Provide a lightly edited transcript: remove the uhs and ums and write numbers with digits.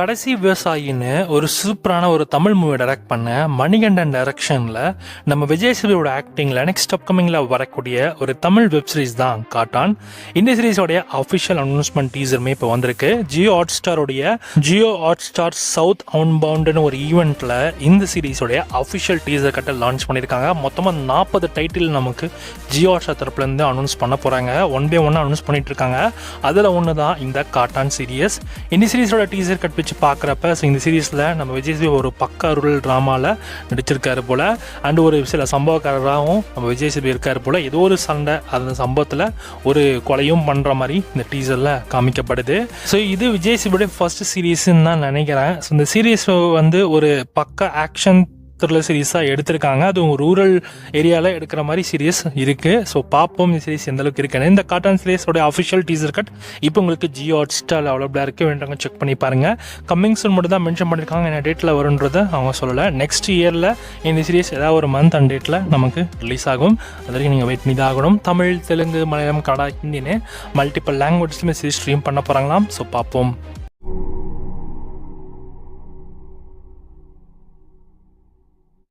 கடைசி விவசாயின்னு ஒரு சூப்பரான ஒரு தமிழ் மூவி டைரக்ட் பண்ண மணிகண்டன் டைரக்ஷனில் நம்ம விஜய் சேதுபதியோட ஆக்டிங்கில் நெக்ஸ்ட் அப்கமிங்கில் வரக்கூடிய ஒரு தமிழ் வெப் சீரிஸ் தான் காட்டான். இந்த சீரிஸோடைய அஃபிஷியல் அனௌன்ஸ்மெண்ட் டீசருமே இப்போ வந்திருக்கு. ஜியோ ஹாட் ஸ்டார் சவுத் அவுன்பவுண்டுன்னு ஒரு ஈவெண்ட்டில் இந்த சீரிஸோடைய அஃபிஷியல் டீசர் கட்ட லான்ச் பண்ணியிருக்காங்க. மொத்தமாக 40 டைட்டில் நமக்கு ஜியோ ஹாட் ஸ்டார் தரப்புலேருந்து அனௌன்ஸ் பண்ண போகிறாங்க. ஒன் பை ஒன்னாக அனௌன்ஸ் பண்ணிட்டு இருக்காங்க. அதில் ஒன்று தான் இந்த காட்டான் சீரியஸ். இந்த சீரிஸோட டீசர் கட் வச்சு பார்க்குறப்ப இந்த சீரீஸில் நம்ம விஜய் சேதுபதி ஒரு பக்கா ரூரல் ட்ராமாவில் நடிச்சிருக்காரு போல். அண்ட் ஒரு சில சம்பவக்காரராகவும் நம்ம விஜய் சேதுபதி இருக்காரு போல். ஏதோ ஒரு சண்டை அந்த சம்பவத்தில் ஒரு கொலையும் பண்ணுற மாதிரி இந்த டீசரில் காமிக்கப்படுது. ஸோ இது விஜய் சேதுபதியோட ஃபர்ஸ்ட் சீரீஸ்ன்னு தான் நினைக்கிறேன். ஸோ இந்த சீரீஸ் வந்து ஒரு பக்கா ஆக்ஷன் த்ரில்லர் சீரீஸாக எடுத்திருக்காங்க. அதுவும் ரூரல் ஏரியாவில் எடுக்கிற மாதிரி சீரீஸ் இருக்குது. ஸோ பார்ப்போம் இந்த சீரீஸ் எந்த அளவுக்கு இருக்குன்னு. இந்த காட்டான் சீரீஸோட அஃபிஷியல் டீசர் கட் இப்போ உங்களுக்கு ஜியோ ஹாட் ஸ்டார் அவைலபிளாக இருக்குது. வேண்டவங்க செக் பண்ணி பாருங்கள். கம்மிங் சூன் மட்டும் தான் மென்ஷன் பண்ணியிருக்காங்க. என்ன டேட்டில் வரும்ன்றதை அவங்க சொல்லலை. நெக்ஸ்ட் இயரில் இந்த சீரீஸ் ஏதாவது ஒரு மந்த் அண்ட் டேட்டில் நமக்கு ரிலீஸ் ஆகும். அது வரைக்கும் நீங்கள் வெயிட் பண்ணி தான் ஆகணும். தமிழ், தெலுங்கு, மலையாளம், கன்னடா, ஹிந்தின்னு மல்டிபிள் லாங்குவேஜ்லையுமே சீரீஸ் ஸ்ட்ரீம் பண்ண போகிறாங்களாம். ஸோ பார்ப்போம்.